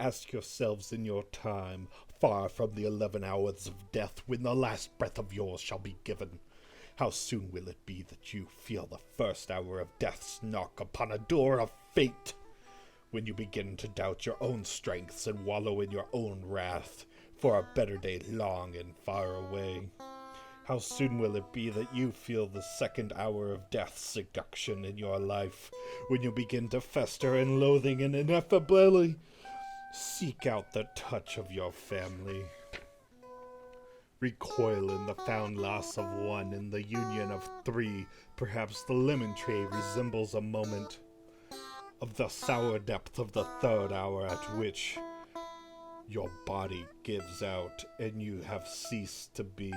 Ask yourselves in your time, far from the 11 hours of death, when the last breath of yours shall be given. How soon will it be that you feel the first hour of death's knock upon a door of fate? When you begin to doubt your own strengths and wallow in your own wrath, for a better day long and far away. How soon will it be that you feel the second hour of death's seduction in your life, when you begin to fester in loathing and ineffably seek out the touch of your family? Recoil in the found loss of one, in the union of three. Perhaps the lemon tree resembles a moment of the sour depth of the third hour, at which your body gives out and you have ceased to be.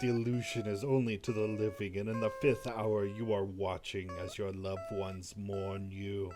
The illusion is only to the living, and in the fifth hour you are watching as your loved ones mourn you.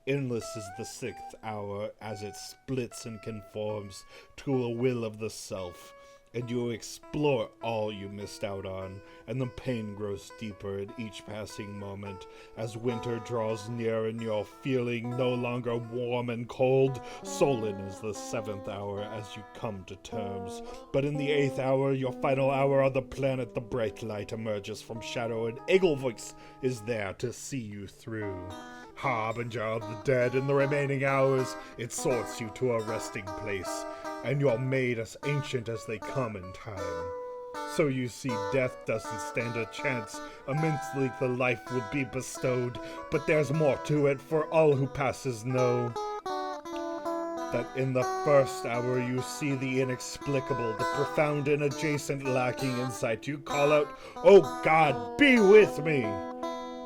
Endless is the sixth hour as it splits and conforms to a will of the self, and you explore all you missed out on, and the pain grows deeper in each passing moment as winter draws near and you're feeling no longer warm and cold. Sullen is the seventh hour as you come to terms, but in the eighth hour, your final hour on the planet, the bright light emerges from shadow, and aigelvoix is there to see you through. Harbinger of the dead, in the remaining hours, it sorts you to a resting place, and you're made as ancient as they come in time. So you see, death doesn't stand a chance. Immensely the life will be bestowed, but there's more to it, for all who passes know that in the first hour you see the inexplicable, the profound and adjacent lacking insight. You call out, "Oh God, be with me!"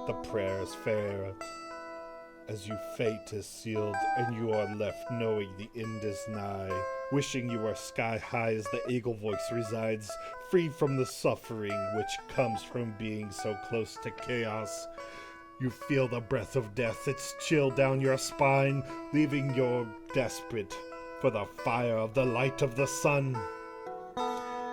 The prayer is fair, as your fate is sealed, and you are left knowing the end is nigh, wishing you were sky high as the aigelvoix resides, free from the suffering which comes from being so close to chaos. You feel the breath of death, its chill down your spine, leaving you desperate for the fire of the light of the sun.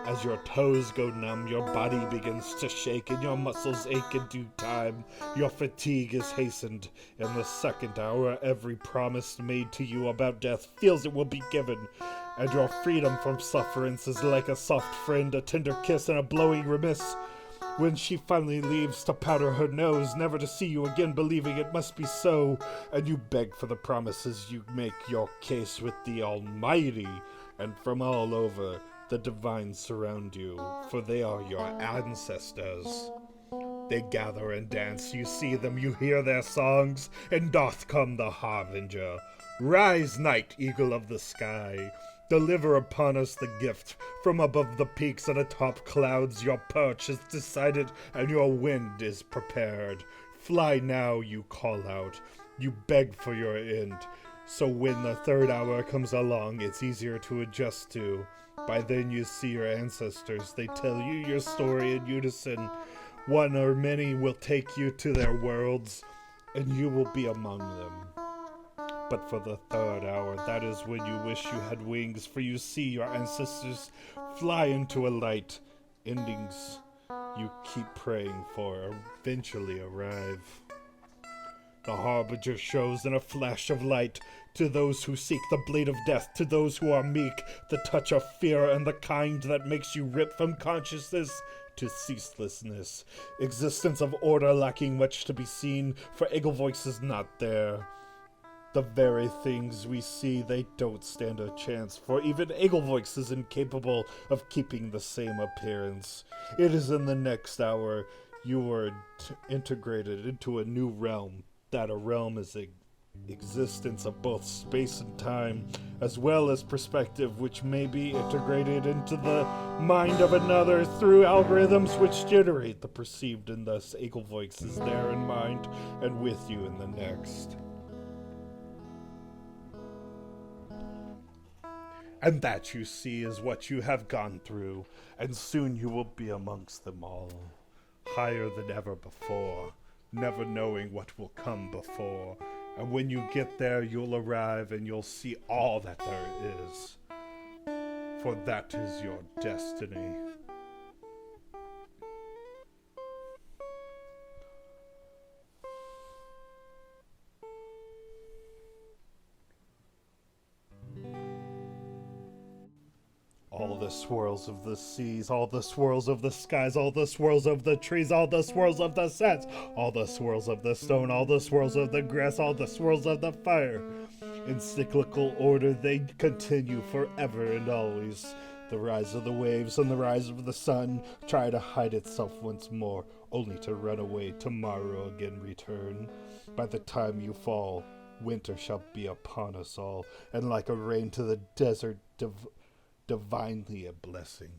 As your toes go numb, your body begins to shake, and your muscles ache in due time. Your fatigue is hastened. In the second hour, every promise made to you about death feels it will be given, and your freedom from sufferance is like a soft friend, a tender kiss, and a blowing remiss. When she finally leaves to powder her nose, never to see you again, believing it must be so, and you beg for the promises, you make your case with the Almighty, and from all over, the divines surround you, for they are your ancestors. They gather and dance, you see them, you hear their songs, and doth come the harbinger. Rise, night eagle of the sky, deliver upon us the gift. From above the peaks and atop clouds your perch is decided, and your wind is prepared. Fly now, you call out, you beg for your end. So when the third hour comes along, it's easier to adjust to. By then you see your ancestors, they tell you your story in unison. One or many will take you to their worlds, and you will be among them. But for the third hour, that is when you wish you had wings, for you see your ancestors fly into a light. Endings you keep praying for eventually arrive. The harbinger shows in a flash of light to those who seek the blade of death, to those who are meek, the touch of fear and the kind that makes you rip from consciousness to ceaselessness. Existence of order lacking much to be seen, for aigelvoix is not there. The very things we see, they don't stand a chance, for even aigelvoix is incapable of keeping the same appearance. It is in the next hour you are integrated into a new realm. That a realm is existence of both space and time, as well as perspective, which may be integrated into the mind of another through algorithms which generate the perceived, and thus aigelvoix is there in mind and with you in the next. And that, you see, is what you have gone through, and soon you will be amongst them all, higher than ever before, never knowing what will come before. And when you get there, you'll arrive and you'll see all that there is, for that is your destiny. All the swirls of the seas, all the swirls of the skies, all the swirls of the trees, all the swirls of the sands, all the swirls of the stone, all the swirls of the grass, all the swirls of the fire. In cyclical order they continue forever and always. The rise of the waves and the rise of the sun try to hide itself once more, only to run away tomorrow again return. By the time you fall, winter shall be upon us all, and like a rain to the desert, divinely a blessing.